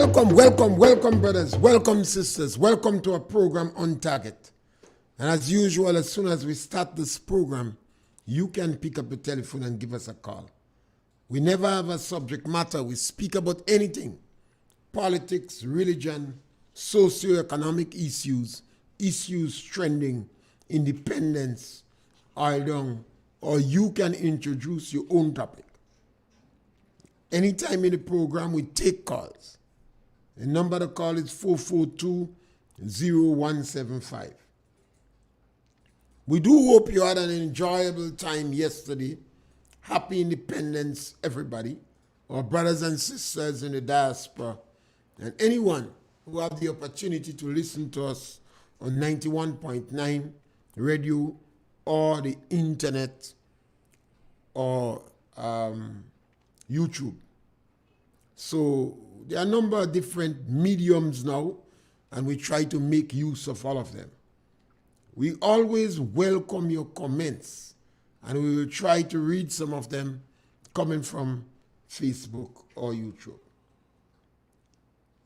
Welcome, brothers. Welcome, sisters. Welcome to our program On Target. And as usual, as soon as we start this program, you can pick up the telephone and give us a call. We never have a subject matter. We speak about anything. Politics, religion, socioeconomic issues trending, independence, or you can introduce your own topic. Anytime in the program, we take calls. The number to call is 442-0175. We do hope you had an enjoyable time yesterday. Happy Independence, everybody. Our brothers and sisters in the diaspora. And anyone who have the opportunity to listen to us on 91.9 radio or the internet or YouTube. So there are a number of different mediums now, and we try to make use of all of them. We always welcome your comments, and we will try to read some of them coming from Facebook or YouTube.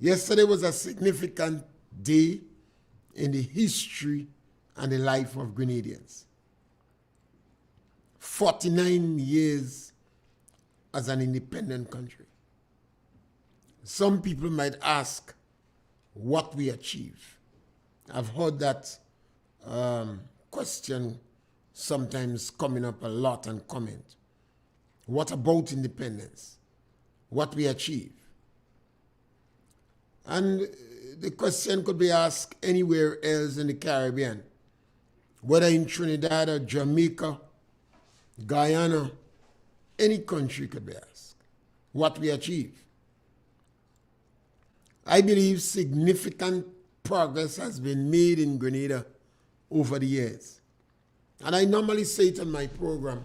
Yesterday was a significant day in the history and the life of Grenadians. 49 years as an independent country. Some people might ask what we achieved. I've heard that question sometimes coming up a lot and comment. What about independence? What we achieve? And the question could be asked anywhere else in the Caribbean, whether in Trinidad or Jamaica, Guyana, any country could be asked. What we achieve? I believe significant progress has been made in Grenada over the years. And I normally say it on my program,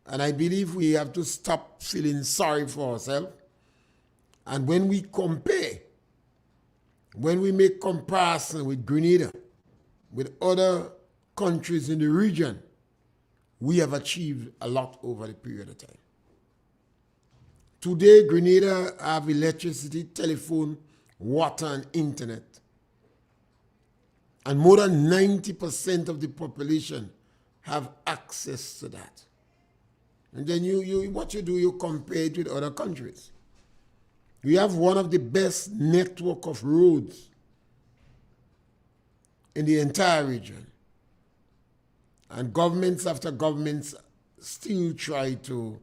and I believe we have to stop feeling sorry for ourselves. And when we compare, when we make comparison with Grenada, with other countries in the region, we have achieved a lot over the period of time. Today, Grenada have electricity, telephone, water, and internet. And more than 90% of the population have access to that. And then you compare it with other countries. We have one of the best network of roads in the entire region. And governments after governments still try to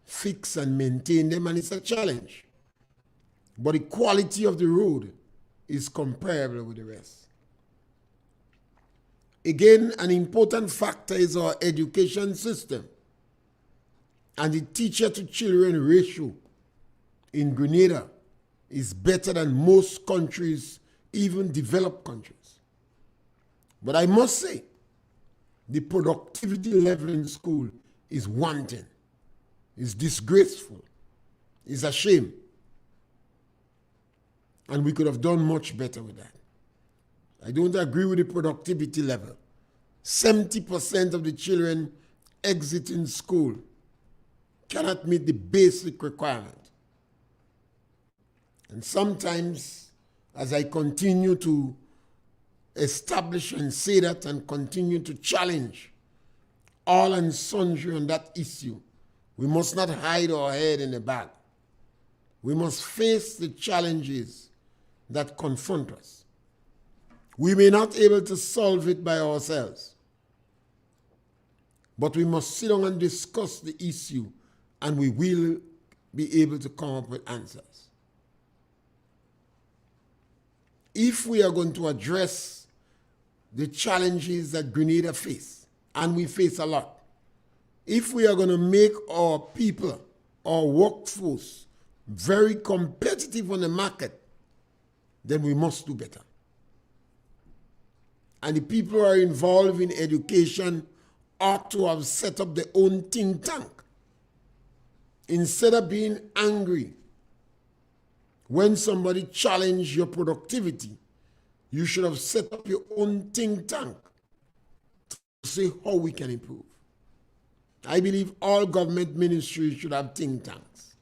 fix and maintain them, and it's a challenge. But the quality of the road is comparable with the rest. Again, an important factor is our education system. And the teacher-to-children ratio in Grenada is better than most countries, even developed countries. But I must say, the productivity level in school is wanting. It's disgraceful. It's a shame. And we could have done much better with that. I don't agree with the productivity level. 70% of the children exiting school cannot meet the basic requirement. And sometimes, as I continue to establish and say that and continue to challenge all and sundry on that issue, we must not hide our head in the bag. We must face the challenges that confront us. We may not be able to solve it by ourselves, but we must sit down and discuss the issue, and we will be able to come up with answers. If we are going to address the challenges that Grenada face, and we face a lot, if we are going to make our people, our workforce, very competitive on the market, then we must do better. And the people who are involved in education ought to have set up their own think tank. Instead of being angry when somebody challenges your productivity, you should have set up your own think tank to see how we can improve. I believe all government ministries should have think tanks.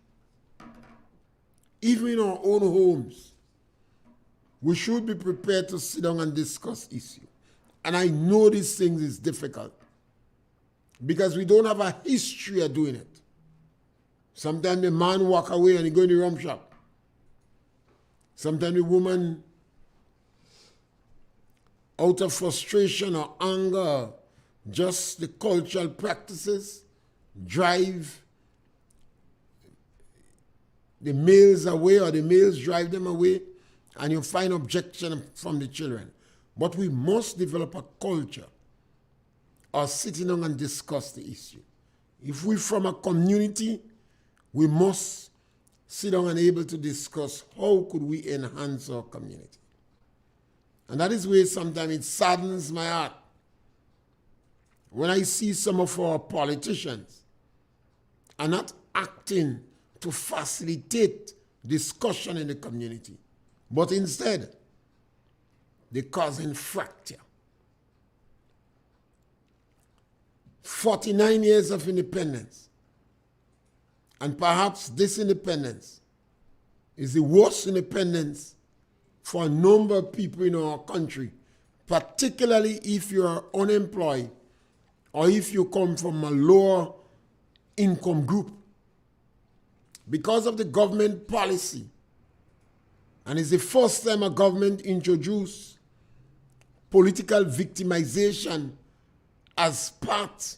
even in our own homes, we should be prepared to sit down and discuss issues. And I know these things is difficult because we don't have a history of doing it. Sometimes the man walk away and he go in the rum shop. Sometimes the woman, out of frustration or anger, just the cultural practices, drive the males away, or the males drive them away, and you find objection from the children. But we must develop a culture of sitting down and discuss the issue. If we're from a community, we must sit down and able to discuss how could we enhance our community. And that is where sometimes it saddens my heart when I see some of our politicians are not acting to facilitate discussion in the community, but instead they're causing fracture. 49 years of independence, and perhaps this independence is the worst independence for a number of people in our country, particularly if you're unemployed or if you come from a lower income group. Because of the government policy, and it's the first time a government introduced political victimization as part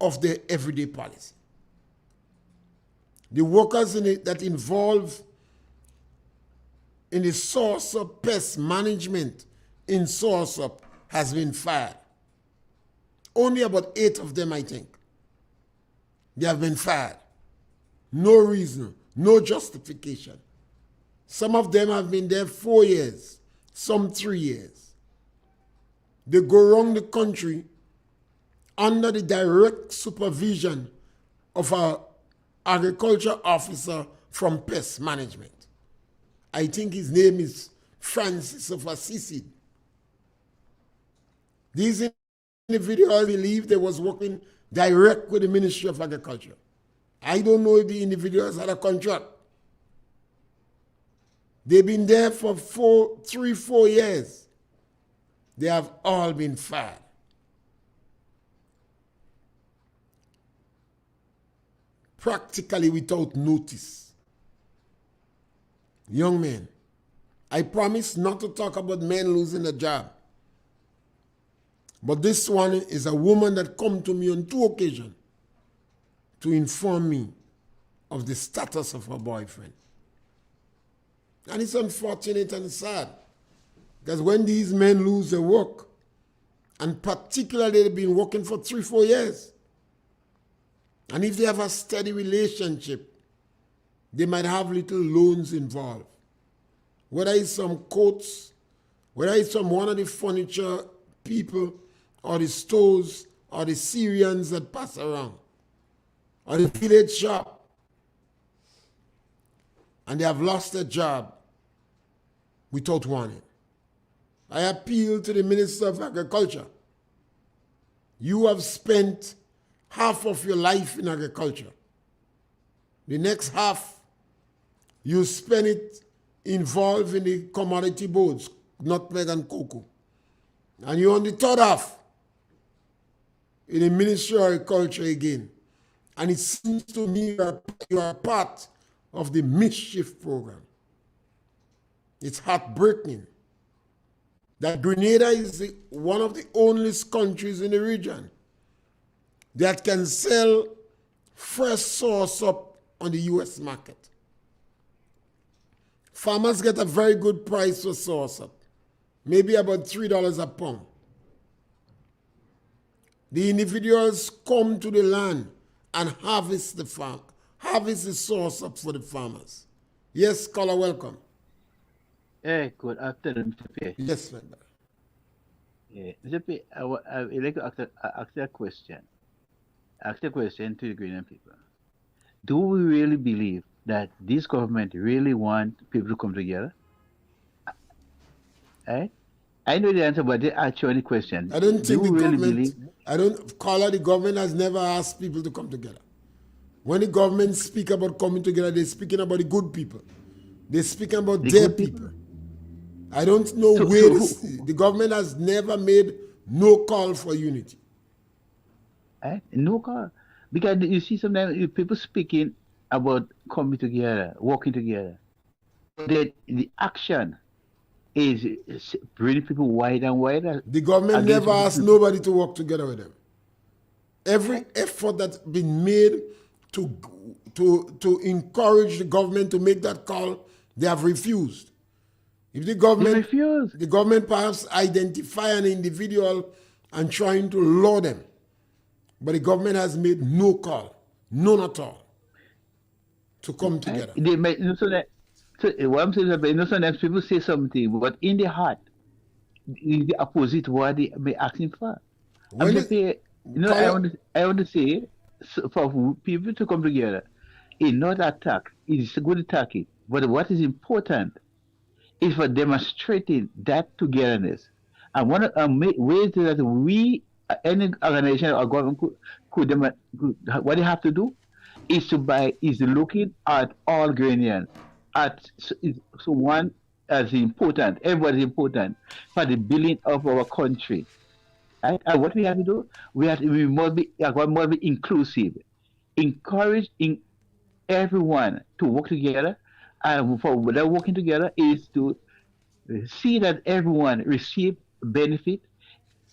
of their everyday policy. The workers in it that involved in the source of pest management in source of has been fired. Only about 8 of them, I think. They have been fired. No reason, no justification. Some of them have been there 4 years, some 3 years. They go around the country under the direct supervision of our agriculture officer from pest management. I think his name is Francis of Assisi. These individuals believe they was working direct with the Ministry of Agriculture. I don't know if the individuals had a contract. They've been there for 3-4 years. They have all been fired. Practically without notice. Young men, I promise not to talk about men losing a job. But this one is a woman that come to me on 2 occasions to inform me of the status of her boyfriend. And it's unfortunate and sad, because when these men lose their work, and particularly they've been working for 3-4 years, and if they have a steady relationship, they might have little loans involved. Whether it's some coats, whether it's from one of the furniture people, or the stores, or the Syrians that pass around, or the village shop, and they have lost their job without warning. I appeal to the Minister of Agriculture. You have spent half of your life in agriculture. The next half, you spend it involved in the commodity boards, nutmeg and cocoa. And you're on the third half in the Ministry of Agriculture again. And it seems to me you are part of the mischief program. It's heartbreaking that Grenada is one of the only countries in the region that can sell fresh sauersup on the U.S. market. Farmers get a very good price for sauersup, maybe about $3 a pound. The individuals come to the land and harvest the sauersup for the farmers. Yes, caller, welcome. Hey, good afternoon, Mr. Pierre. Yes, my brother. Yeah, Mr. Pierre, I would like to ask a question. Ask a question to the Grenadian people. Do we really believe that this government really want people to come together? Eh? I know the answer, but they ask you any question. I don't think the government has never asked people to come together. When the government speak about coming together, they're speaking about the good people. They're speaking about The their good people. people. I don't know So, where who, the government has never made no call for unity. no call. Because you see sometimes people speaking about coming together, working together. But then the action is bringing people wider and wider The government against never asked people. nobody to work together with them. Every effort that's been made to encourage the government to make that call, they have refused. If They refuse. the government perhaps identify an individual and trying to law them, but the government has made no call, none at all, to come together. They might, so what I'm saying is that sometimes people say something, but in their heart, the opposite what they may asking for. I'm When just it, saying, call it, I want to say, for people to come together, it's not attack. It's a good attack it. But what is important is for demonstrating that togetherness. And one of ways that we, any organization or government what they have to do is looking at all Ghanaians. So one as important, everybody is important for the building of our country. Right? And what we have to do, we must be inclusive, encourage everyone to work together, and for that working together is to see that everyone receive benefit,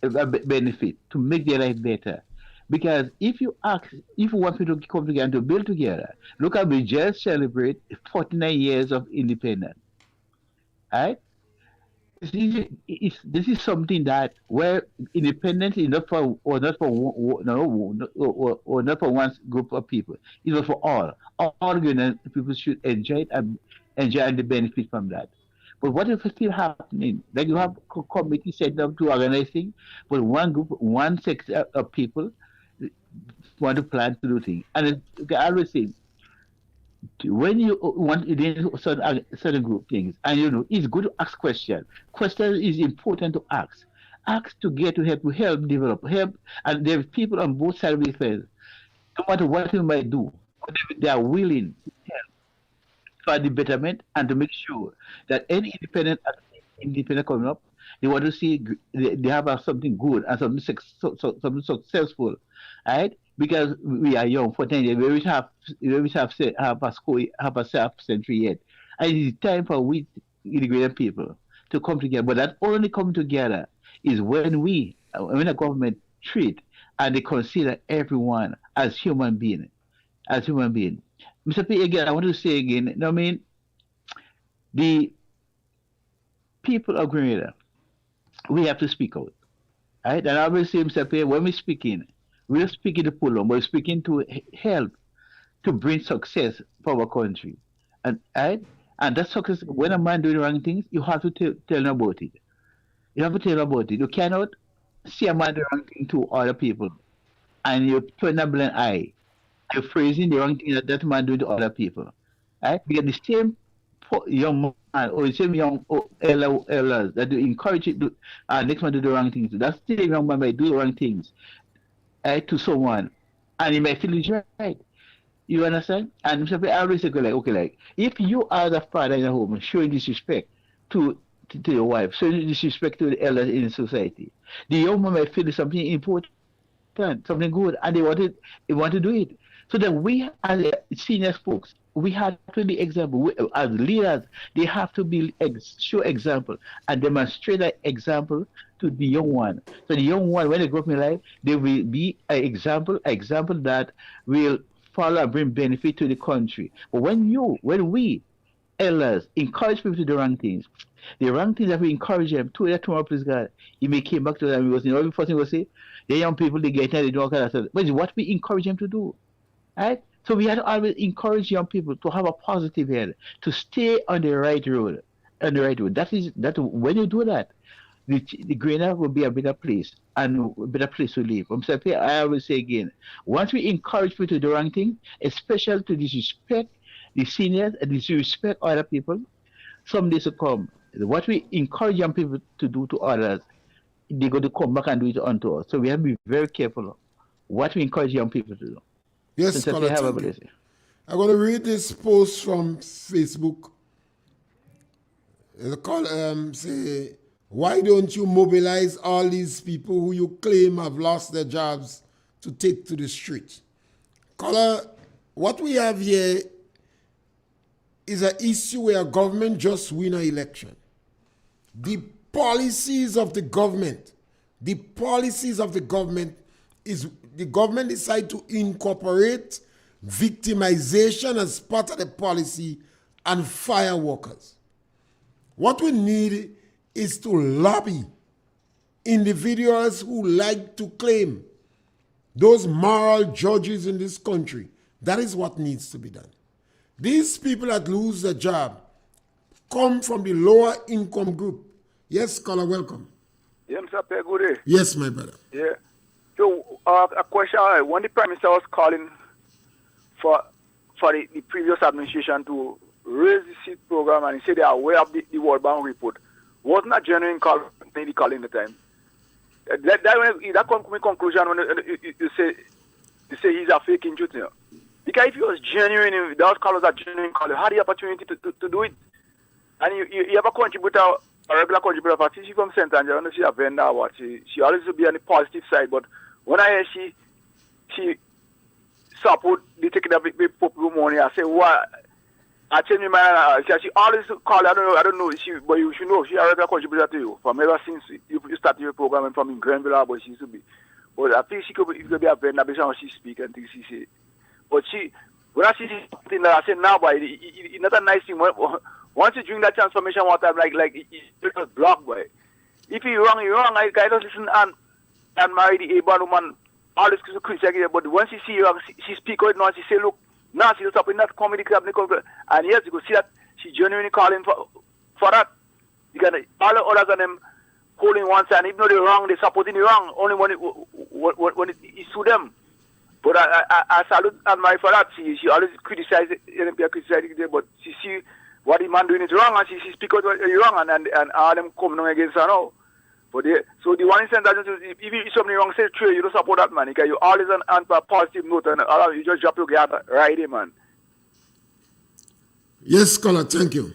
benefit to make their life better. Because if you want people to come together and to build together, look at we just celebrate 49 years of independence, right? This is something that where independence is not for or not for no or not for one group of people. It's for all. All Ghanaian people should enjoy it and enjoy the benefit from that. But what if it's still happening? Like you have committee set up to organize things, but one group, one sector of people want to plan to do things. And I always say, when you want to do certain group things, and it's good to ask questions. Questions is important to ask. Ask to get to help develop, help, and there's people on both sides of the fence. No matter what you might do, they are willing to help for the betterment and to make sure that any independent coming up, they want to see they have something good and something successful, right? Because we are young, for 10 years, we will have a school, have a self-century yet. And it is time for we, integrated people, to come together. But that only come together is when a government treat and they consider everyone as human being, as human being. Mr. P, again, I want to say again, I mean, the people of Grenada, we have to speak out. Right? And I will say, Mr. P, when we're speaking to pull on, we're speaking to help to bring success for our country. And right? And that success, when a man doing the wrong things, you have to tell him about it. You have to tell him about it. You cannot see a man doing the wrong thing to other people and you turn a blind eye. You're phrasing the wrong thing that man doing to other people. Right? Because the same young man or the same young elders that you encourage it to next man to do the wrong things. That same young man might do the wrong things to someone and he might feel it's right. You understand? And I always say, like, okay, like, if you are the father in the home showing disrespect to your wife, showing disrespect to the elders in society, the young man might feel something important, something good, and they want to do it. So that we, as senior folks, we have to be example. As leaders, they have to be show example and demonstrate that example to the young one. So the young one, when they grow up in life, they will be an example that will follow and bring benefit to the country. But when we elders encourage people to do wrong things, the wrong things that we encourage them to that tomorrow, please God, he may came back to them because every person will say, the young people they get it, they do all kind of stuff. But it's what we encourage them to do. Right? So we have to always encourage young people to have a positive head, to stay on the right road. That when you do that, the greener will be a better place and a better place to live. I always say again, once we encourage people to do the wrong thing, especially to disrespect the seniors and disrespect other people, some days to come, what we encourage young people to do to others, they're going to come back and do it unto us. So we have to be very careful what we encourage young people to do. Yes, Scholar, thank you. I'm going to read this post from Facebook They call say, why don't you mobilize all these people who you claim have lost their jobs to take to the street? Caller, what we have here is an issue where government just win an election. The policies of the government is the government decide to incorporate victimization as part of the policy and fire workers. What we need is to lobby individuals who like to claim those moral judges in this country. That is what needs to be done. These people that lose their job come from the lower income group. Yes, caller, welcome. Yeah, Mr. Pierre, good day. Yes, my brother. Yeah. So, a question, when the Prime Minister was calling for the previous administration to raise the seed program, and he said they are aware of the World Bank report, wasn't a genuine call, maybe calling the time? That comes to my conclusion when you say he's a fake truth. You know? Because if he was genuine, if those callers are genuine callers, had the opportunity to do it. And you have a contributor, a regular contributor, particularly from St. Andrew, I don't know if she's a vendor or what. She always will be on the positive side, but when I hear she support the taking of the popular money, I say, what? I change my mind. She always call, I don't know, but you should know, she a regular contributor to you from ever since you started your program and from in Grenville, but she used to be. But I think she could be a vendor based on how she speaks and things she say. But when I see something that I say now, but it's not a nice thing. Once you drink that transformation water, like it's just blocked, boy. If you're wrong, you're wrong. I just listen and marry the able woman. All this criticize, but once she see you, she speak out now. She say, look, now she's up in that comedy club, and yes, you can see that she genuinely calling for that. Because all the others of them holding one side, even though they're wrong, they're supporting the wrong. Only when it's to them. But I salute and admire for that. She always criticizes it, but she see what the man doing is wrong, and she speak out what is wrong, and all them coming on against her now. But so the one instance that if something wrong, say true, you don't support that man, because you always on a positive note, and you just drop your guard right there, man. Yes, caller, thank you.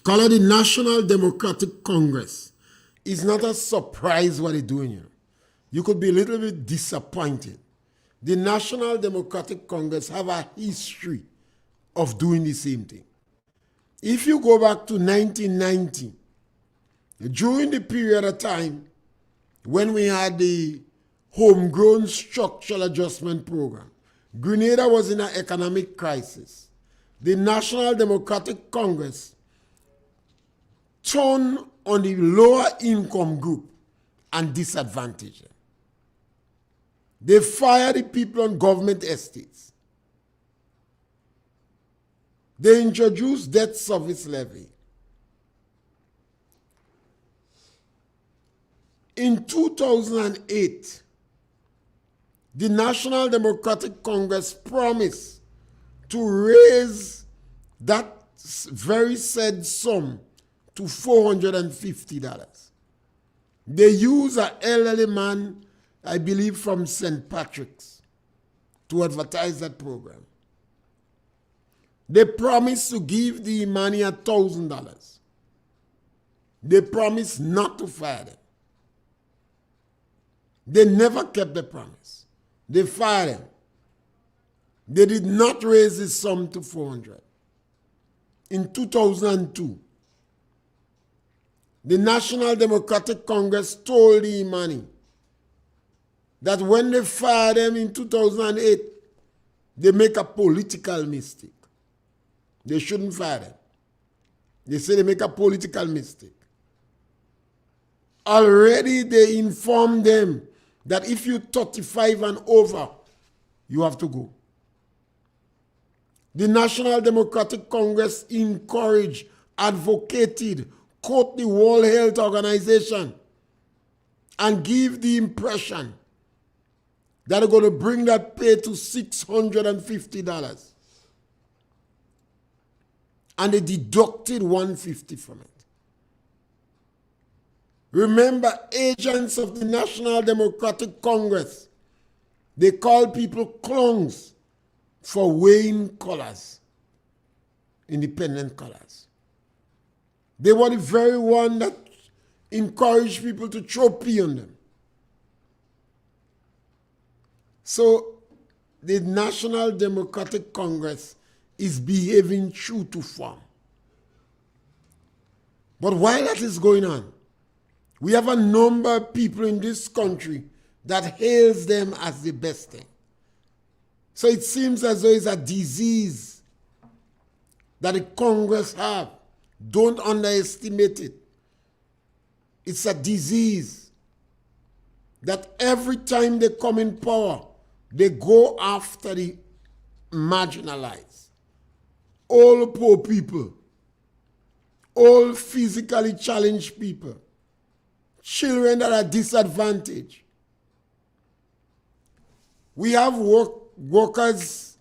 Caller, the National Democratic Congress is not a surprise what they're doing here. You could be a little bit disappointed. The National Democratic Congress have a history of doing the same thing. If you go back to 1990, during the period of time when we had the homegrown structural adjustment program, Grenada was in an economic crisis. The National Democratic Congress turned on the lower income group and disadvantaged them. They fired the people on government estates. They introduced debt service levy. In 2008, the National Democratic Congress promised to raise that very said sum to $450. They used an elderly man, I believe from St. Patrick's, to advertise that program. They promised to give the money $1,000. They promised not to fire them. They never kept the promise. They fired them. They did not raise the sum to $400. In 2002, the National Democratic Congress told the Imani that when they fired them in 2008, they make a political mistake. They shouldn't fire them. They say they make a political mistake. Already they informed them that if you're 35 and over, you have to go. The National Democratic Congress encouraged, advocated, quote the World Health Organization, and give the impression that they're going to bring that pay to $650. And they deducted $150 from it. Remember, agents of the National Democratic Congress, they call people clones for weighing colors, independent colors. They were the very one that encouraged people to throw pee on them. So the National Democratic Congress is behaving true to form. But while that is going on, we have a number of people in this country that hails them as the best thing. So it seems as though it's a disease that the Congress have. Don't underestimate it. It's a disease that every time they come in power, they go after the marginalized, all poor people, all physically challenged people, children that are disadvantaged. We have workers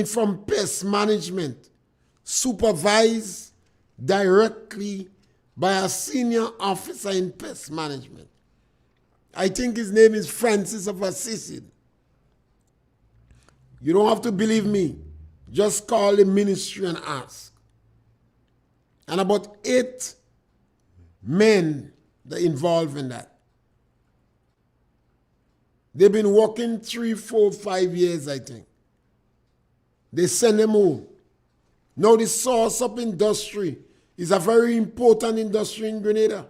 from pest management supervised directly by a senior officer in pest management. I think his name is Francis of Assisi. You don't have to believe me. Just call the ministry and ask. And about 8 men that are involved in that. They've been working 3, 4, 5 years, I think. They send them home. Now the sauce-up industry is a very important industry in Grenada.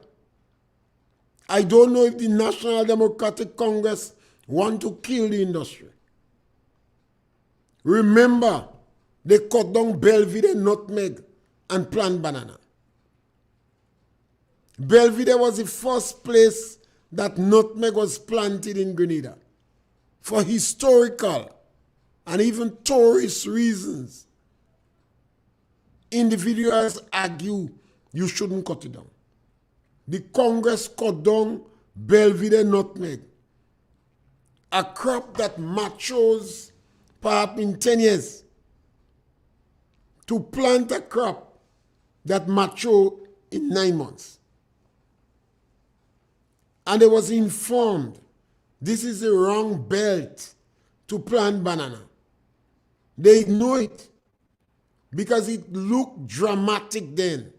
I don't know if the National Democratic Congress want to kill the industry. Remember, they cut down Belvedere, nutmeg, and plant banana. Belvedere was the first place that nutmeg was planted in Grenada. For historical and even tourist reasons, individuals argue you shouldn't cut it down. The Congress cut down Belvedere nutmeg, a crop that matures perhaps in 10 years, to plant a crop that matures in 9 months. And they was informed this is the wrong belt to plant banana. They ignore it because it looked dramatic then.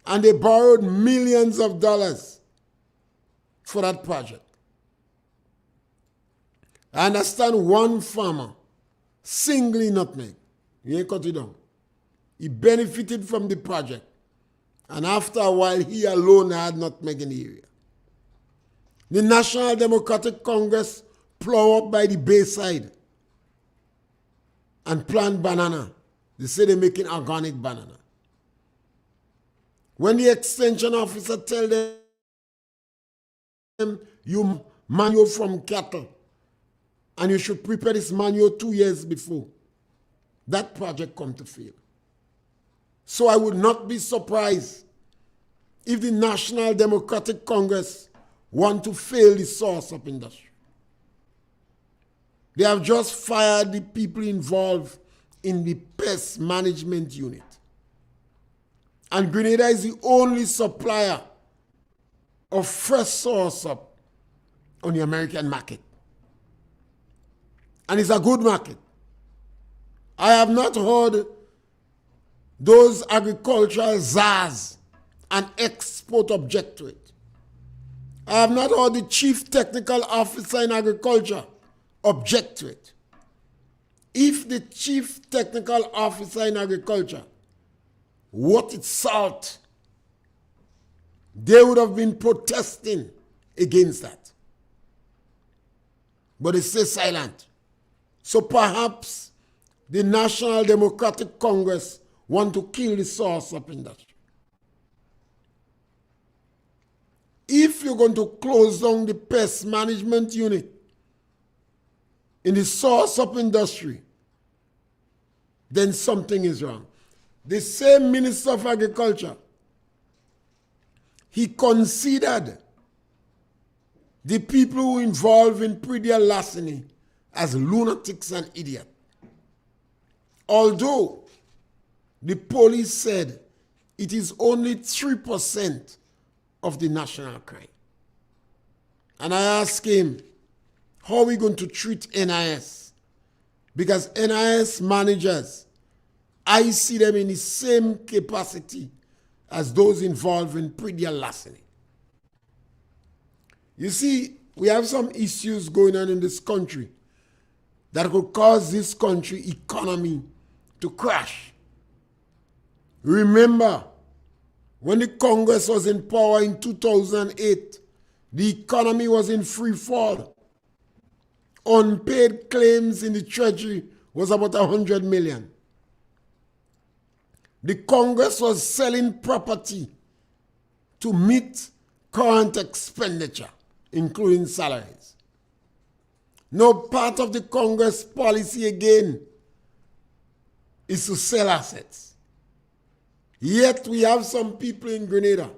And they borrowed millions of dollars for that project. I understand one farmer, singly nutmeg, he ain't cut it down. He benefited from the project. And after a while, he alone had nutmeg in the area. The National Democratic Congress plow up by the bayside and plant banana. They say they're making organic banana. When the extension officer tell them you manure from cattle and you should prepare this manure 2 years before, that project come to fail. So I would not be surprised if the National Democratic Congress want to fail the sauce-up industry. They have just fired the people involved in the pest management unit. And Grenada is the only supplier of fresh sauce-up on the American market. And it's a good market. I have not heard those agricultural czars and export object to it. I have not heard the chief technical officer in agriculture object to it. If the chief technical officer in agriculture wanted salt, they would have been protesting against that. But they stay silent. So perhaps the National Democratic Congress want to kill the sauce-up industry. If you're going to close down the pest management unit in the sauce-up industry, then something is wrong. The same Minister of Agriculture, he considered the people who involved in predator larceny as lunatics and idiots. Although the police said it is only 3% of the national crime. And I asked him, how are we going to treat NIS? Because NIS managers, I see them in the same capacity as those involved in pretty larceny. You see, we have some issues going on in this country that could cause this country economy to crash. Remember, when the Congress was in power in 2008, the economy was in free fall. Unpaid claims in the Treasury was about 100 million. The Congress was selling property to meet current expenditure, including salaries. No part of the Congress policy again is to sell assets. Yet we have some people in Grenada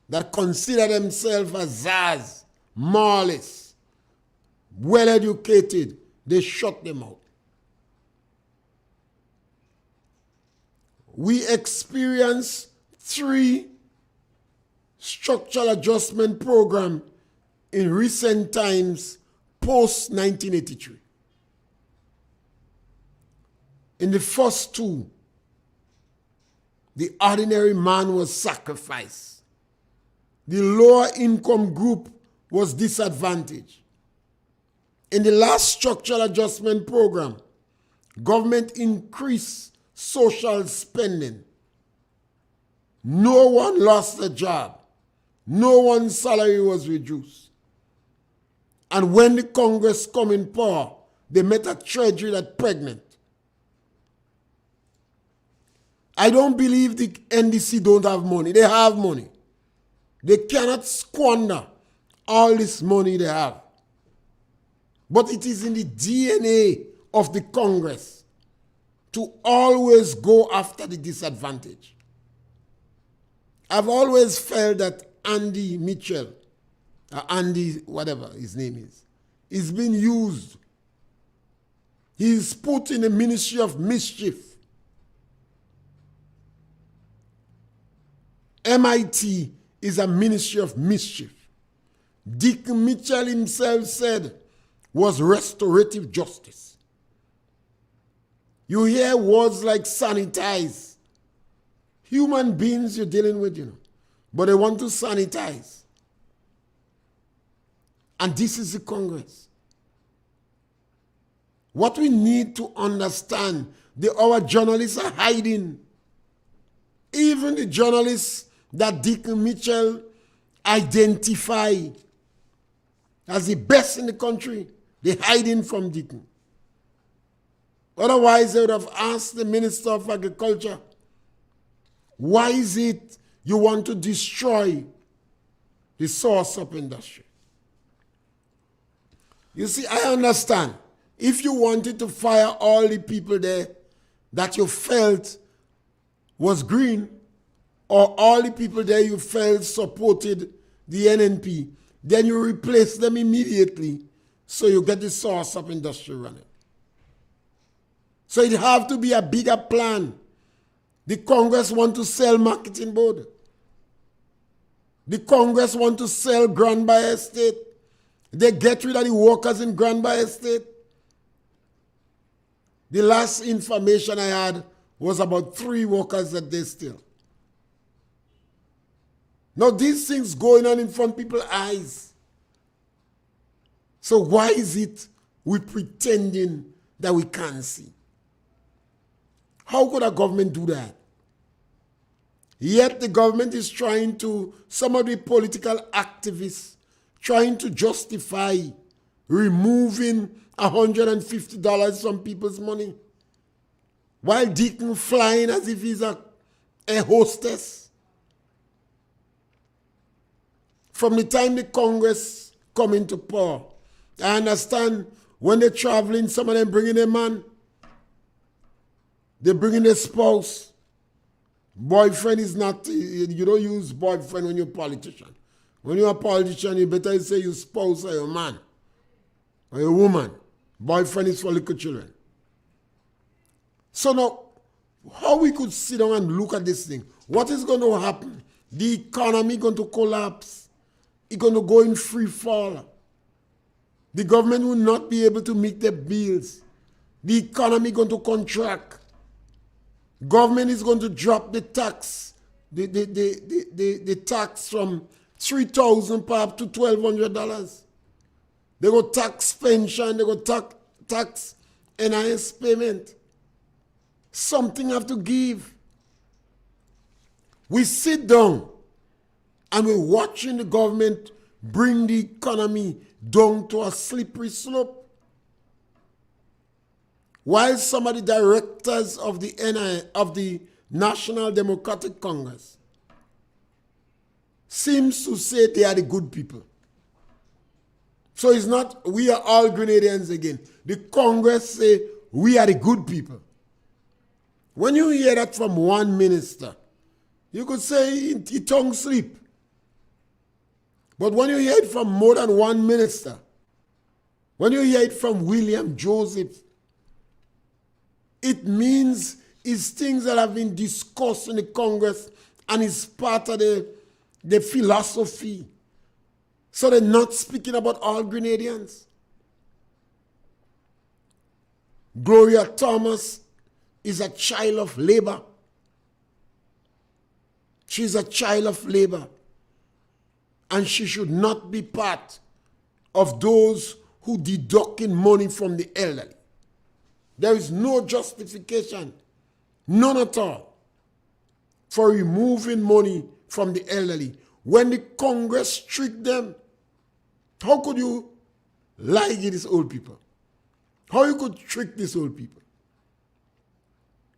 that consider themselves as czars, moralists, well-educated. They shut them out. We experienced 3 structural adjustment programs in recent times post-1983. In the first 2, the ordinary man was sacrificed. The lower income group was disadvantaged. In the last structural adjustment program, government increased social spending. No one lost a job. No one's salary was reduced. And when the Congress come in power, they met a treasury that's pregnant. I don't believe the NDC don't have money. They have money. They cannot squander all this money they have. But it is in the DNA of the Congress to always go after the disadvantaged. I've always felt that Andy Mitchell, Andy whatever his name is being used. He's put in a ministry of mischief. MIT is a ministry of mischief. Dick Mitchell himself said was restorative justice. You hear words like sanitize. Human beings you're dealing with, but they want to sanitize. And this is the Congress. What we need to understand, our journalists are hiding. Even the journalists that Dick Mitchell identified as the best in the country, they're hiding from Dick. Otherwise, they would have asked the Minister of Agriculture, why is it you want to destroy the source of industry? You see, I understand. If you wanted to fire all the people there that you felt was green, or all the people there you felt supported the NNP, then you replace them immediately so you get the source of industry running. So it have to be a bigger plan. The Congress want to sell marketing board. The Congress want to sell Grand Bay Estate. They get rid of the workers in Grand Bay Estate. The last information I had was about 3 workers that they still. Now these things going on in front of people's eyes. So why is it we pretending that we can't see? How could a government do that? Yet the government is trying to, some of the political activists, trying to justify removing $150 from people's money, while Deacon flying as if he's a hostess. From the time the Congress come into power, I understand when they're traveling, some of them bringing a man, they bring in a spouse. Boyfriend is not, you don't use boyfriend when you're a politician. When you're a politician, you better say your spouse or your man or your woman. Boyfriend is for little children. So now, how we could sit down and look at this thing? What is going to happen? The economy going to collapse. It's going to go in free fall. The government will not be able to meet their bills. The economy going to contract. Government is going to drop the tax, the tax from $3,000 perhaps to $1,200. They go tax pension, they go tax NIS payment. Something have to give. We sit down and we're watching the government bring the economy down to a slippery slope. While some of the directors of the National Democratic Congress seems to say they are the good people. So it's not we are all Grenadians again. The Congress say we are the good people. When you hear that from one minister, you could say he tongue sleep. But when you hear it from more than one minister, when you hear it from William Joseph, it means it's things that have been discussed in the Congress and it's part of the philosophy. So they're not speaking about all Grenadians. Gloria Thomas is a child of labor. She's a child of labor. And she should not be part of those who deducting money from the elderly. There is no justification, none at all, for removing money from the elderly. When the Congress tricked them, how could you lie to these old people? How you could trick these old people?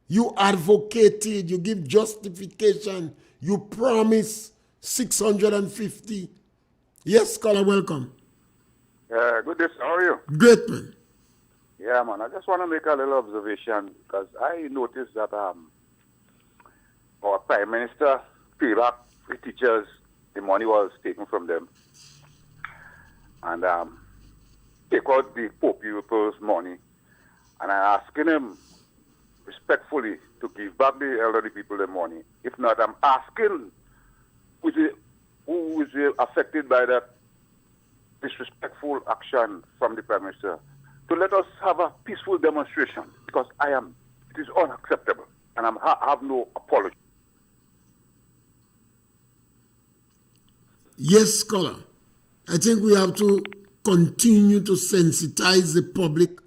You advocated, you give justification, you promise 650. Yes, caller, welcome. Good day, sir. How are you? Great, man. Yeah, man. I just want to make a little observation because I noticed that our Prime Minister paid back the teachers the money was taken from them and take out the poor people's money. And I'm asking him respectfully to give back the elderly people their money. If not, I'm asking who is affected by that disrespectful action from the Prime Minister to let us have a peaceful demonstration because it is unacceptable and I have no apology. Yes, scholar. I think we have to continue to sensitize the public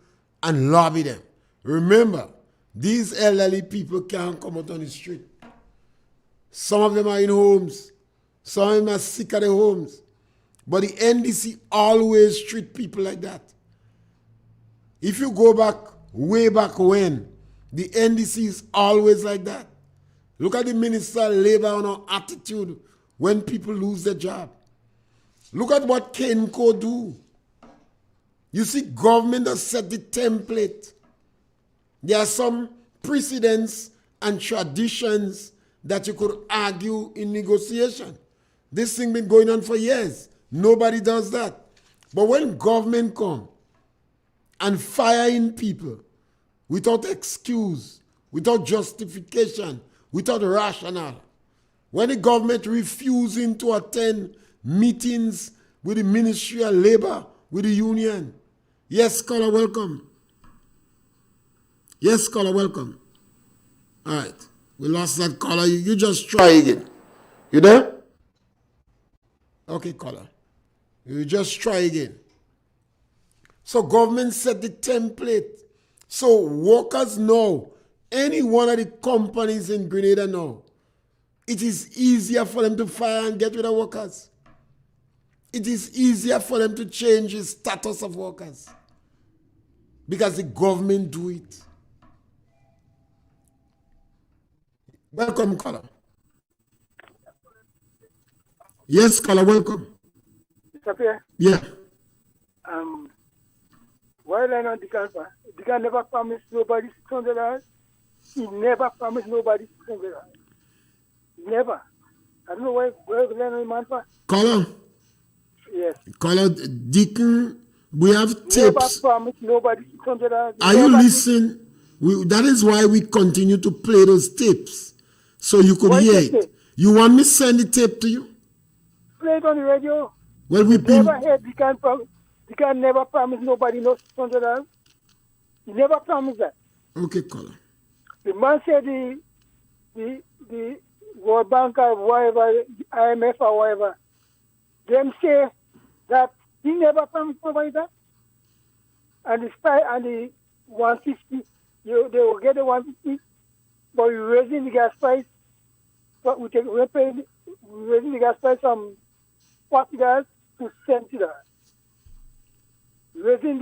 and lobby them. Remember, these elderly people can't come out on the street. Some of them are in homes. Some of them are sick at their homes. But the NDC always treat people like that. If you go back, way back when, the NDC is always like that. Look at the Minister of Labor and her attitude when people lose their job. Look at what Kenco do. You see, government has set the template. There are some precedents and traditions that you could argue in negotiation. This thing been going on for years. Nobody does that. But when government come and fire in people without excuse, without justification, without rationale, when the government refusing to attend meetings with the Ministry of Labor, with the union. Yes, caller, welcome. Yes, caller, welcome. All right. We lost that caller. You just try again. You there? Okay, caller. You just try again. So government set the template. So workers know, any one of the companies in Grenada now, it is easier for them to fire and get rid of workers. It is easier for them to change the status of workers because the government do it. Welcome, caller. Yes, caller, welcome. Mr. Pierre? Yeah. Why I know the guy never promised nobody $600. He never promised nobody $600. Never. I don't know where the man for. Caller. Yes. Caller, Deacon, we have tapes. Never promised nobody $600. Are you listening? That is why we continue to play those tapes, so you could hear it. Tape? You want me to send the tape to you? Play it on the radio. Well, we never heard the guy never promised nobody no $600. He never promised that. Okay, caller. The man said the World Bank or whatever, IMF or whatever, them say that he never promised to provide that. And the 150, they will get the 150, but we're raising the gas price. But we're raising the gas price from $40 to $70. Raising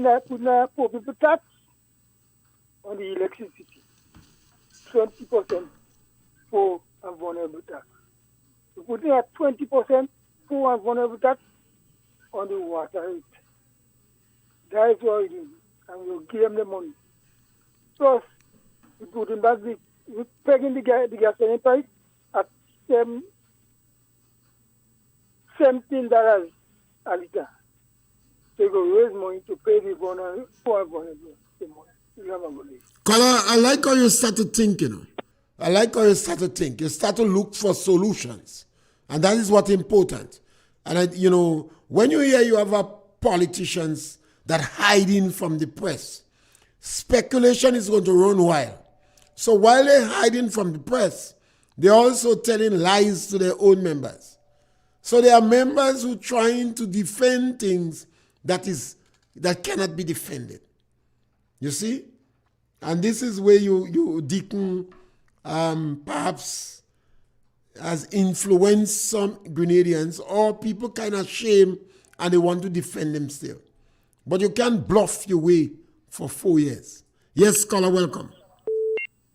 that, putting a poor people tax on the electricity, 20% poor and vulnerable tax. We're putting a 20% poor and vulnerable tax on the water rate. That is what it is. And we'll give them the money. Plus, we're putting back we're pegging the gasoline price at $17 a liter. So you go raise money to pay the poor and vulnerable the money. You have a good day. Color, I like how you start to think, I like how you start to think. You start to look for solutions. And that is what's important. And, when you hear you have politicians that hiding from the press, speculation is going to run wild. So while they're hiding from the press, they're also telling lies to their own members. So there are members who are trying to defend things that cannot be defended. You see? And this is where you Deacon, perhaps has influenced some Grenadians, or people kind of shame and they want to defend them still. But you can't bluff your way for 4 years. Yes, caller, welcome.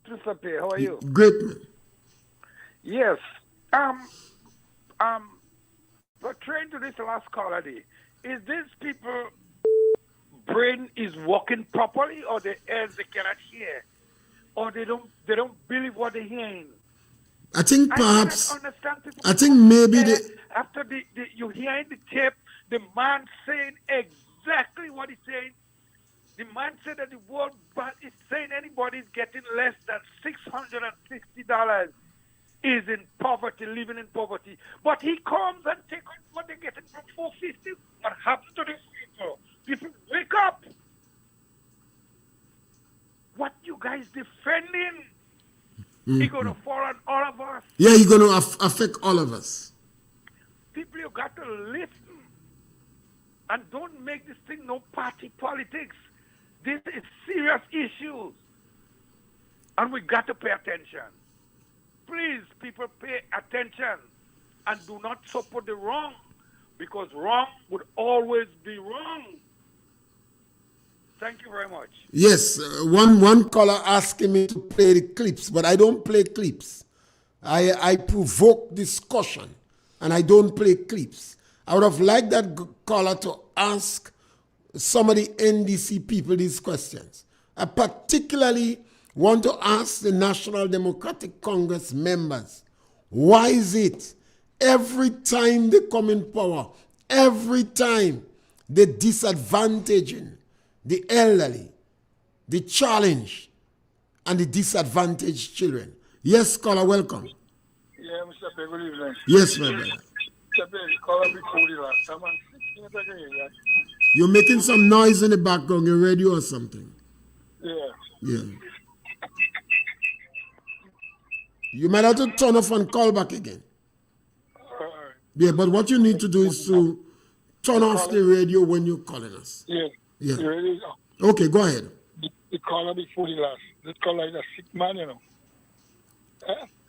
Mr. Pierre, how are you? Great, man. Yes. Returning to this last caller day, is these people brain is working properly, or their ears they cannot hear, or they don't believe what they're hearing? I think perhaps. I think maybe after you hearing the tape, the man saying exactly what he's saying. The man said that the World Bank is saying anybody's getting less than $660 is in poverty, living in poverty. But he comes and takes what they're getting from $450. What happens to these people? People wake up. What you guys defending? Mm-hmm. He's going to fall on all of us. Yeah, he's going to affect all of us. People, you got to listen. And don't make this thing no party politics. This is serious issues. And we got to pay attention. Please, people, pay attention. And do not support the wrong. Because wrong would always be wrong. Thank you very much. Yes, one caller asking me to play the clips, but I don't play clips. I provoke discussion, and I don't play clips. I would have liked that caller to ask some of the NDC people these questions. I particularly want to ask the National Democratic Congress members, why is it every time they come in power, every time they're disadvantaging the elderly, the challenged, and the disadvantaged children? Yes, caller, welcome. Yeah, Mr. Pierre, good evening. Yes, my brother. Mr. Pierre, caller before the last time. You're making some noise in the background, your radio or something. Yeah. You might have to turn off and call back again. Yeah, but what you need to do is to turn off the radio when you're calling us. Yeah. Yeah. Radio is Okay, go ahead. the caller before the last. This caller is a sick man,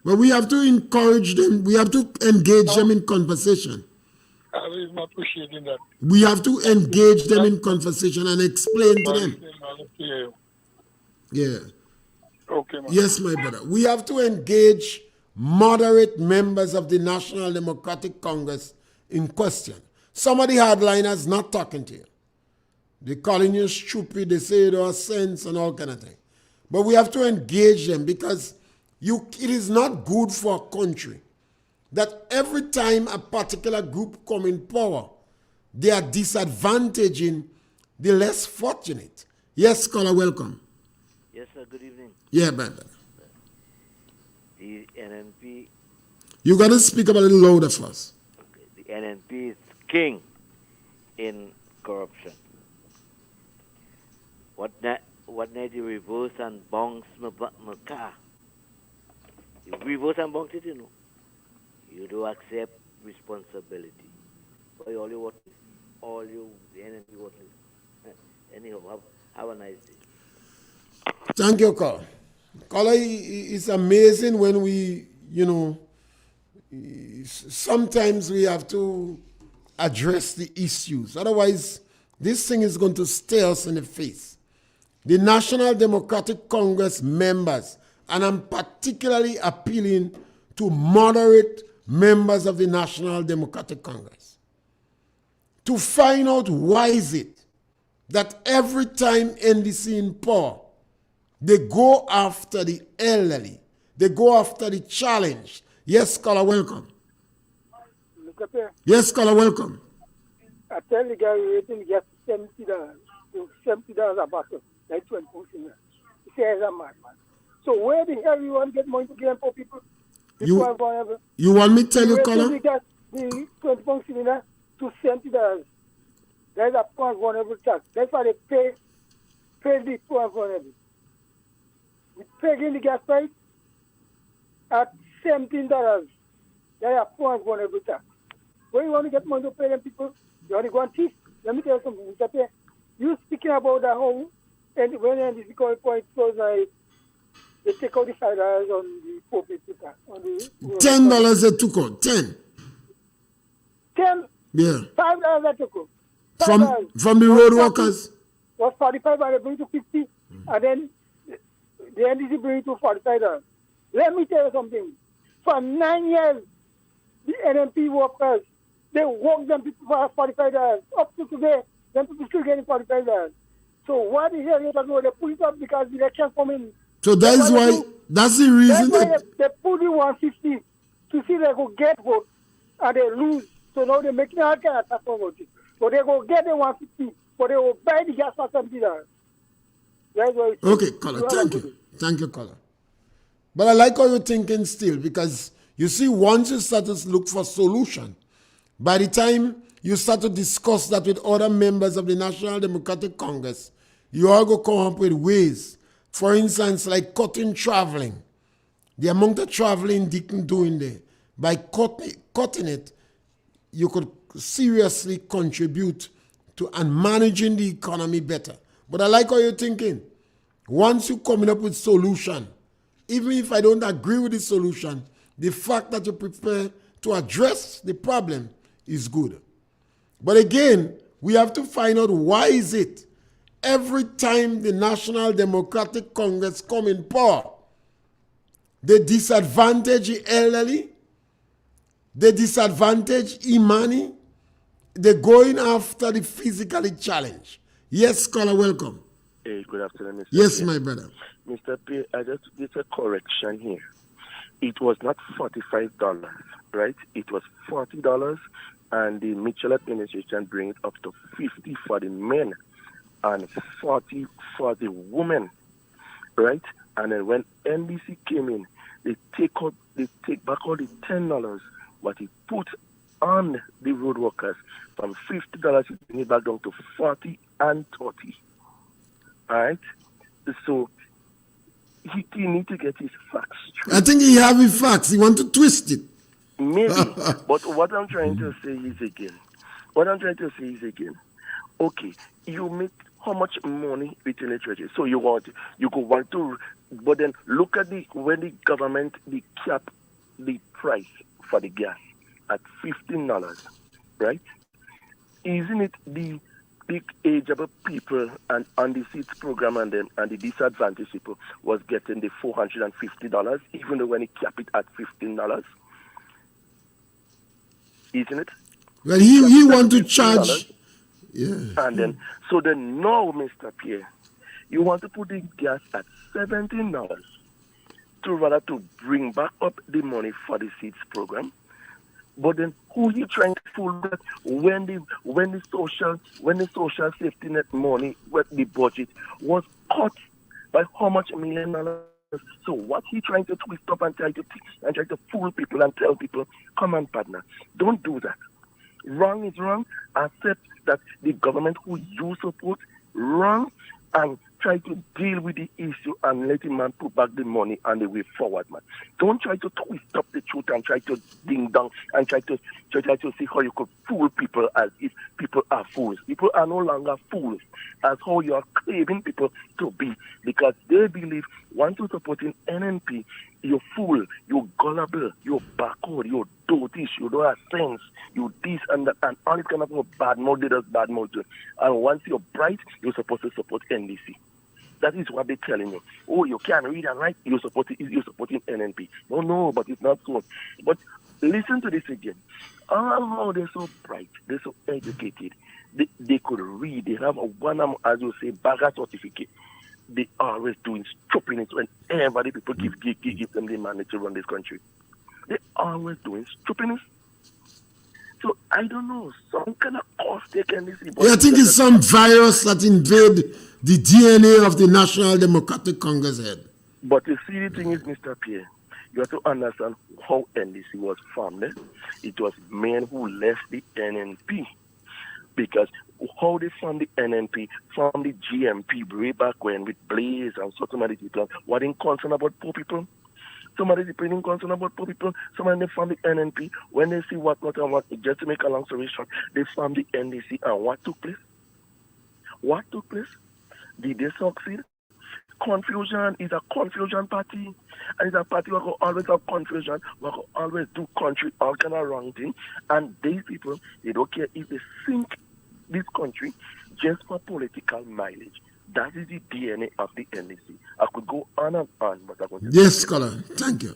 But we have to encourage them. We have to engage them in conversation. I was not appreciating that. We have to engage them in conversation and explain to them. Yeah. Okay, man. Yes, my brother. We have to engage moderate members of the National Democratic Congress in question. Some of the hardliners not talking to you. They're calling you stupid. They say you don't have sense and all kind of thing. But we have to engage them because it is not good for a country that every time a particular group come in power, they are disadvantaging the less fortunate. Yes, caller, welcome. Yes, sir. Good evening. Yeah, brother. The NNP. You got to speak up a little louder for us. Okay. The NNP is what need to reverse and bounce my car. You reverse and bounce it, you know. You do accept responsibility. For all you want, all you the enemy want. Anyhow, have a nice day. Thank you, Carl. Carl, it's amazing when we, sometimes we have to address the issues. Otherwise, this thing is going to stare us in the face. The National Democratic Congress members, and I'm particularly appealing to moderate members of the National Democratic Congress, to find out why is it that every time NDC in power, they go after the elderly, they go after the challenged. Yes, caller, welcome. Look up here. Yes, caller, welcome. I tell the guy rating just $70. $70 a bottle. Like 20 bucks in there. He says I'm mad, man. So where the hell you want to get money to give for people? You want me to tell you, caller? The 20 bucks in there to $70. There's a point vulnerable tax. That's why they pay the point vulnerable. We pay in the gas price at $17. There's a point vulnerable tax. Where you want to get money to pay them people? You want to go and thief? Let me tell you something, Mr. Pierre. You speaking about that home, and when NDC call point close, they take out the $5 on the poor people tax. $10 they took out. 10. 10? Yeah. $5 they took out. From the road workers? Was 45 they bring to 50, and then the NDC bring to $45. Let me tell you something. For 9 years, the NMP workers, they work them people for $45. Up to today, them people still getting $45. So what the hell you talking about? They put it up because the election coming. So that's the reason that they put the 150 to see they go get vote and they lose. So now they're making all kind of talk about it. So they go get the 150, but they will buy the gas for $70. That's why. Okay, caller, thank you. Thank you, caller. But I like how you're thinking still, because you see, once you start to look for solution, by the time you start to discuss that with other members of the National Democratic Congress, you all go come up with ways. For instance, like cutting traveling. The amount of traveling they can do in there. By cutting it, you could seriously contribute to and managing the economy better. But I like how you're thinking. Once you're coming up with solution, even if I don't agree with the solution, the fact that you prepare to address the problem is good. But again, we have to find out why is it every time the National Democratic Congress come in power, they disadvantage the elderly, they disadvantage Imani, they're going after the physically challenged. Yes, caller, welcome. Hey, good afternoon, Mr. Yes, Pierre. my brother. Mr. Pierre, I just did a correction here. It was not $45, right? It was $40, and the Mitchell administration bring it up to $50 for the men and $40 for the women, right? And then when NDC came in, they take back all the $10 what he put on the road workers from $50, he bring it back down to $40 and $30. All right? So he need to get his facts straight. I think he have his facts. He want to twist it. Maybe. But what I'm trying to say is again, okay, you make how much money within the churches? So you could want to, but then look at when the government they cap the price for the gas at $15, right? Isn't it the big ageable people and on the seats program and the disadvantaged people was getting the $450, even though when he cap it at $15? Isn't it? Well, he want to charge. Yeah. And then now, Mr. Pierre, you want to put the gas at $17 to bring back up the money for the seeds program. But then who you trying to fool that when the social safety net money, with the budget was cut by how much $1 million? So what he trying to twist up and try to fool people and tell people, come on, partner, don't do that. Wrong is wrong. Accept that the government who you support wrong and try to deal with the issue and let him man put back the money and the way forward, man. Don't try to twist up the truth and try to ding dong and try to see how you could fool people as if people are fools. People are no longer fools as how you are claiming people to be, because they believe once you supporting NNP, you're fool, you're gullible, you're backward, you're dotish, you don't have sense, you this and that, and all this kind of bad mouth, they just bad mouth. And once you're bright, you're supposed to support NDC. That is what they're telling you. Oh, you can't read and write, you're supporting NNP. No, but it's not so. But listen to this again. Oh, they're so bright, they're so educated. They could read, they have a one, as you say, bagger certificate. They always doing stupidness whenever the people give them the money to run this country. They always doing stupidness. So I don't know, some kind of course they can see. Yeah, I think it's some virus that invade the DNA of the National Democratic Congress head. But you see, the thing is, Mr. Pierre, you have to understand how NDC was formed. It was men who left the NNP. Because how they formed the NNP, from the GMP way back when with Blaze and so many people, were they concerned about poor people? Somebody is pretty concerned about poor people. Somebody from the NNP, when they see what not and what, just to make a long story short, they formed the NDC, and what took place? What took place? Did they succeed? Confusion is a confusion party, and it's a party who always have confusion, who always do country all kind of wrong thing, and these people, they don't care if they sink this country just for political mileage. That is the DNA of the NDC. I could go on and on, but I want to... Yes, scholar, thank you.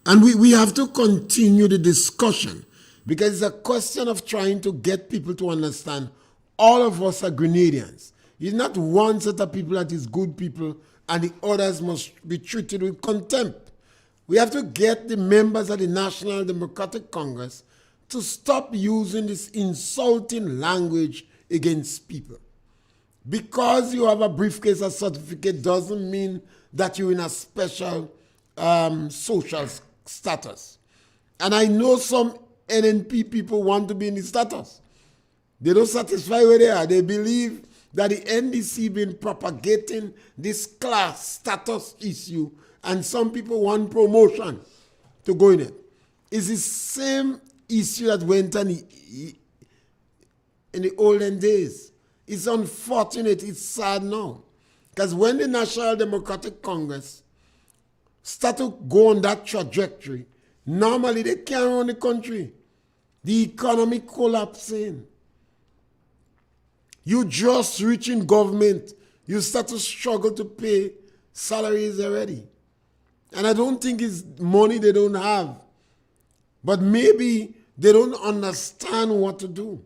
And we have to continue the discussion, because it's a question of trying to get people to understand all of us are Grenadians. It's not one set of people that is good people and the others must be treated with contempt. We have to get the members of the National Democratic Congress to stop using this insulting language against people. Because you have a briefcase or certificate doesn't mean that you're in a special social status. And I know some NNP people want to be in the status. They don't satisfy where they are. They believe that the NDC been propagating this class status issue, and some people want promotion to go in it. It's the same issue that went on in the olden days. It's unfortunate, it's sad now. Because when the National Democratic Congress start to go on that trajectory, normally they can't run the country. The economy collapsing. You just reach in government, you start to struggle to pay salaries already. And I don't think it's money they don't have, but maybe they don't understand what to do.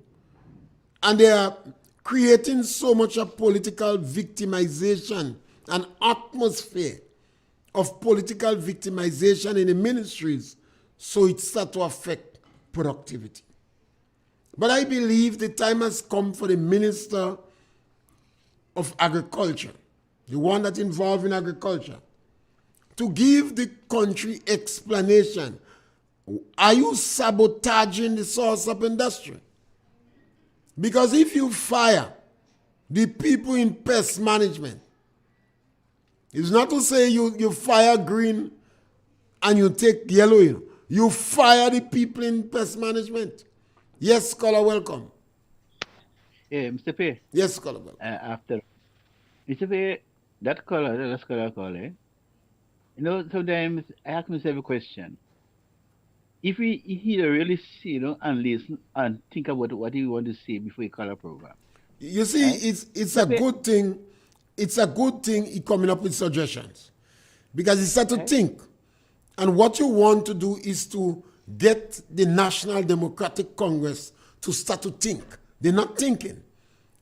And they are creating so much of political victimization, an atmosphere of political victimization in the ministries, so it starts to affect productivity. But I believe the time has come for the Minister of Agriculture, the one that's involved in agriculture, to give the country explanation. Are you sabotaging the source of industry? Because if you fire the people in pest management, it's not to say you fire green and you take yellow. You fire the people in pest management. Yes, scholar, welcome. Yeah, Mr. Pierre. Yes, scholar, welcome. After Mr. Pierre, that scholar call, you know, sometimes I ask myself a question. If he really see, you know, and listen and think about what he want to say before he call a program. You see, right? It's a good thing. It's a good thing he coming up with suggestions, because he start to think. And what you want to do is to get the National Democratic Congress to start to think. They're not thinking.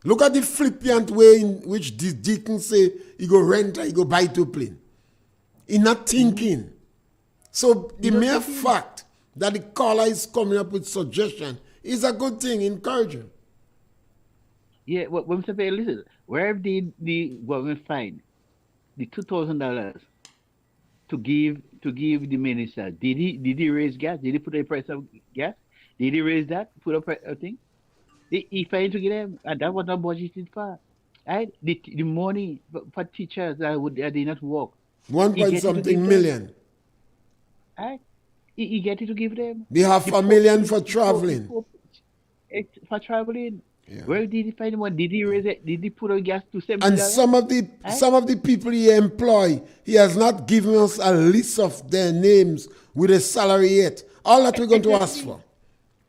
Look at the flippant way in which the deacon say he go rent or he go buy two plane. He's not thinking. So the mere fact that the caller is coming up with suggestion is a good thing, encouraging. Yeah, well, Mr. Pierre, listen, where did the government find the $2,000 to give the minister? Did he raise gas? Did he put a price of gas? Did he raise that? Put up a thing? He find to get them, and that was not budgeted for. Right? The money for teachers that did not work, One he point get it to give something them. million. Right? He get it to give them. They have The a poor, million for the traveling. poor, for traveling. Yeah. Where did he find the money? Did he raise it? Did he put on gas to And $70? some of the people he employ, he has not given us a list of their names with a salary yet. All that we're going to ask for.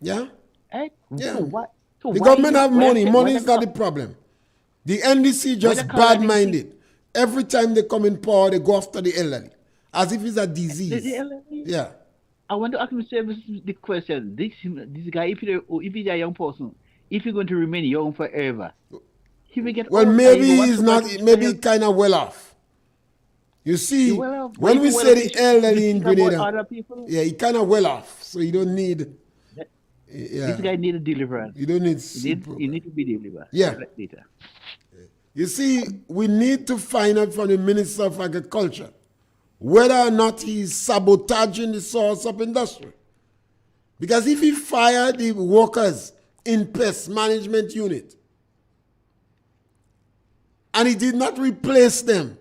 Yeah? Right? Yeah. So what? So The why government you- have why money. the- Money why is the not co- the problem. The NDC why the just colony bad-minded. Every time they come in power, they go after the elderly. As if it's a disease. elderly? Yeah. I want to ask myself the question. This guy, if he's a young person, if he's going to remain young forever, he will get Well, old. maybe You want he's to not, spend maybe your- kind of well off. You see, well off. But when if we you well say off, the you should elderly in think about Grenada, other people. yeah, he kind of well off. So you don't need, That- yeah, This guy need a deliverance. you don't need He need to be delivered. Yeah. Later. You see, we need to find out from the Minister of Agriculture whether or not he's sabotaging the source of industry. Because if he fired the workers in pest management unit and he did not replace them,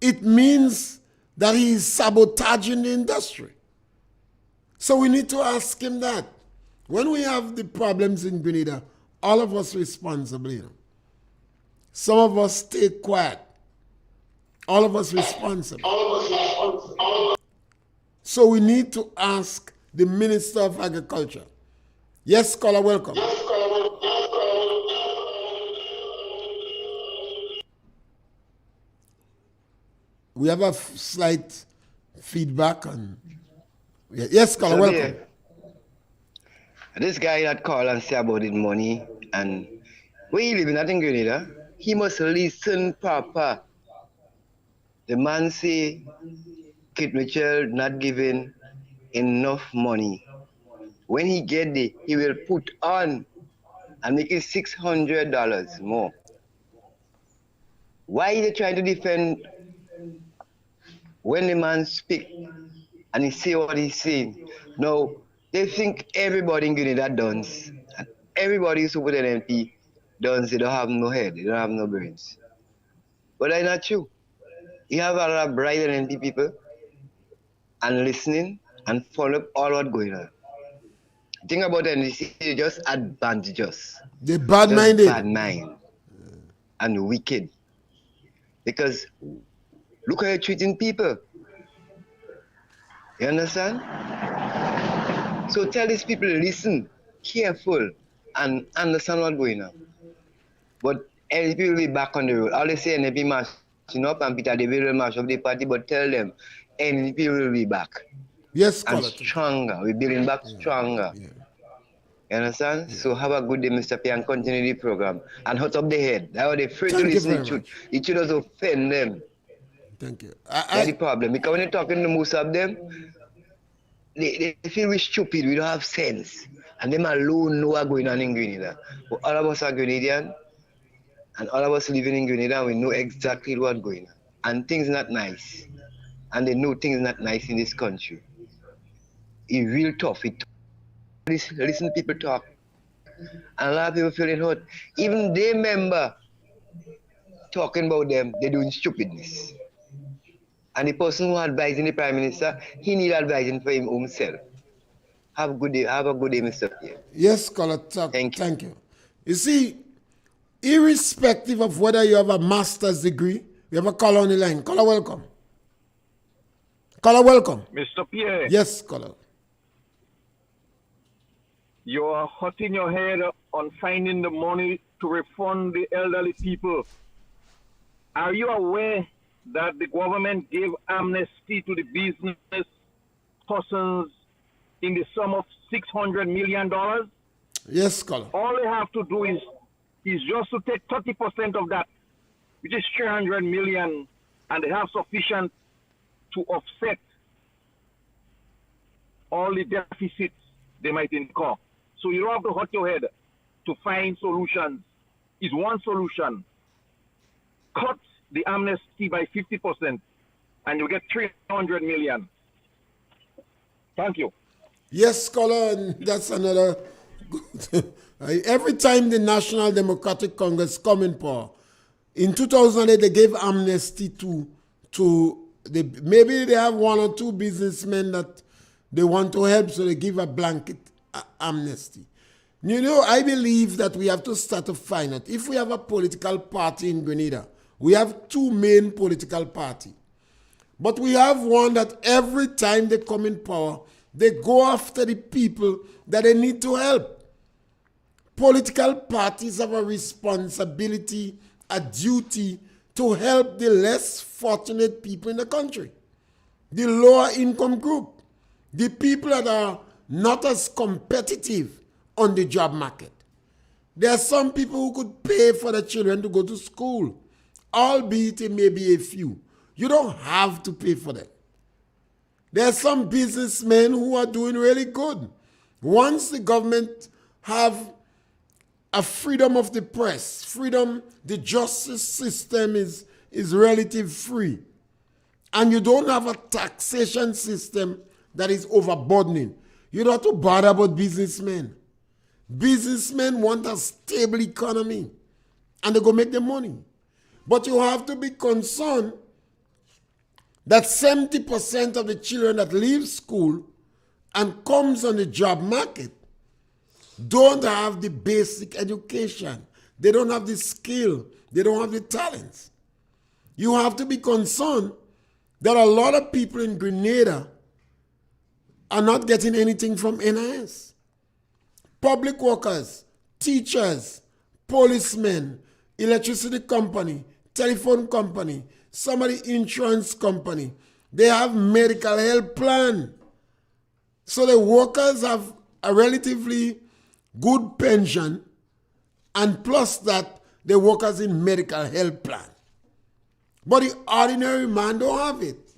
it means that he is sabotaging the industry. So we need to ask him that. When we have the problems in Grenada, all of us responsible, you know. Some of us stay quiet. All of us responsible. So we need to ask the Minister of Agriculture. Yes, caller, welcome. We have a slight feedback on. Yes, caller, So welcome. there, this guy that called and say about his money and where he living in Grenada, he must listen, Papa. The man say Kit Mitchell not giving enough money. When he get there, he will put on and make it $600 more. Why are they trying to defend when the man speak and he say what he's saying? No, they think everybody in Grenada dons. And everybody who's with an MP dons, they don't have no head, they don't have no brains. But that's not true. You have a lot of bright and MP people and listening and follow up all what's going on. Think about it, they just advantage us. They're bad-minded. Just bad mind and wicked. Because look how you're treating people. You understand? So tell these people to listen, careful, and understand what's going on. But NDP will be back on the road. All they say NDP marching up and Peter David will march up the party, but tell them NDP will be back. Yes, And caller. stronger. We're building back stronger. Yeah. You understand? Yeah. So have a good day, Mr. Pierre, and continue the program. And hot up the head. That was afraid to Thank you listen to very the truth. much. It should also offend them. Thank you. That's the problem. Because when you're talking to most of them, they feel we're stupid, we don't have sense. And them alone know what's going on in Grenada. But all of us are Grenadian, and all of us living in Grenada, we know exactly what's going on. And things not nice. And they know things not nice in this country. It's real tough. Listen to people talk. And a lot of people feeling hurt. Even they member talking about them, they're doing stupidness. And the person who advising the Prime Minister, he need advising for him himself. Have a good day, Mr. Pierre. Yes, caller. Thank you. Thank you. You see, irrespective of whether you have a master's degree, we have a caller on the line. Caller, welcome. Caller, welcome. Mr. Pierre, Yes, caller. you are hurting your head on finding the money to refund the elderly people. Are you aware that the government gave amnesty to the business persons in the sum of $600 million? Yes, caller. All they have to do is just to take 30% of that, which is 300 million, and they have sufficient to offset all the deficits they might incur. So you don't have to hurt your head to find solutions. It's one solution. Cut the amnesty by 50%, and you get 300 million. Thank you. Yes, caller, and that's another Every time the National Democratic Congress come in power, in 2008 they gave amnesty to maybe they have one or two businessmen that they want to help, so they give a blanket amnesty. You know, I believe that we have to start to find out. If we have a political party in Grenada, we have two main political parties. But we have one that every time they come in power, they go after the people that they need to help. Political parties have a responsibility, a duty to help the less fortunate people in the country, the lower income group, the people that are not as competitive on the job market. There are some people who could pay for their children to go to school, albeit it may be a few. You don't have to pay for them. There are some businessmen who are doing really good. Once the government have a freedom of the press, freedom, the justice system is relative free. And you don't have a taxation system that is overburdening. You don't have to bother about businessmen. Businessmen want a stable economy and they go make the money. But you have to be concerned that 70% of the children that leave school and comes on the job market don't have the basic education. They don't have the skill. They don't have the talents. You have to be concerned that a lot of people in Grenada are not getting anything from NIS. Public workers, teachers, policemen, electricity company, telephone company, somebody insurance company, they have medical health plan. So the workers have a relatively good pension, and plus that, the workers in medical health plan. But the ordinary man don't have it.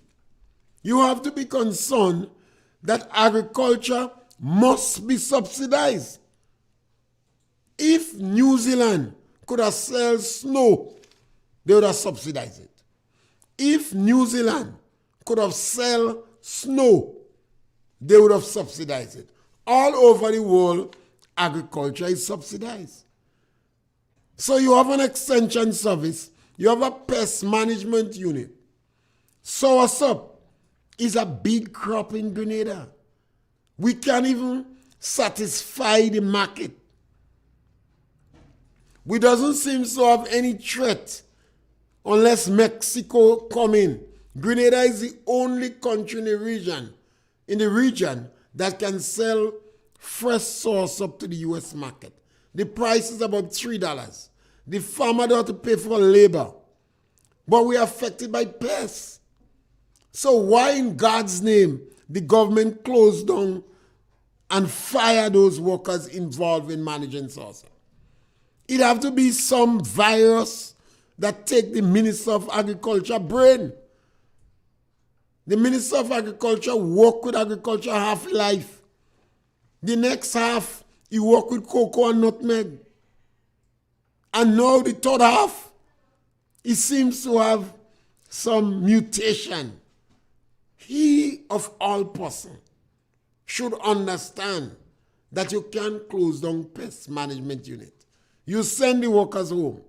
You have to be concerned that agriculture must be subsidized. If New Zealand could have sold snow, they would have subsidized it. If New Zealand could have sold snow, they would have subsidized it. All over the world, agriculture is subsidized. So you have an extension service, you have a pest management unit. Soursop is a big crop in Grenada. We can't even satisfy the market. We doesn't seem to have any threat unless Mexico come in. Grenada is the only country in the region that can sell fresh soursop to the U.S. market. The price is about $3. The farmer don't have to pay for labor. But we are affected by pests. So why in God's name the government closed down and fire those workers involved in managing soursop? It have to be some virus that take the Minister of Agriculture brain. The Minister of Agriculture work with agriculture half life. The next half, he work with cocoa and nutmeg. And now the third half, he seems to have some mutation. He, of all persons, should understand that you can't close down pest management unit. You send the workers home.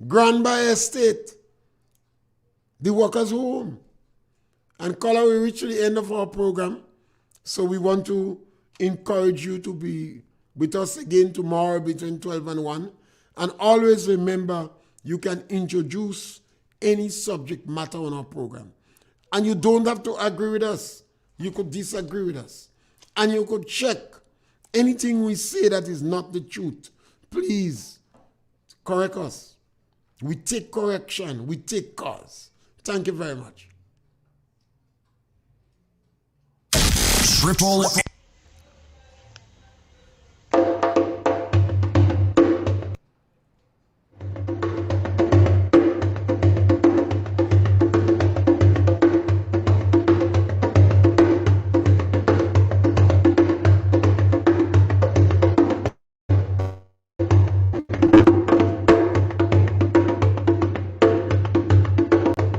Granby Estate, the workers home. And caller, we reach the end of our program. So we want to encourage you to be with us again tomorrow between 12 and 1. And always remember, you can introduce any subject matter on our program. And you don't have to agree with us. You could disagree with us. And you could check anything we say that is not the truth. Please correct us. We take correction. We take cause. Thank you very much. Triple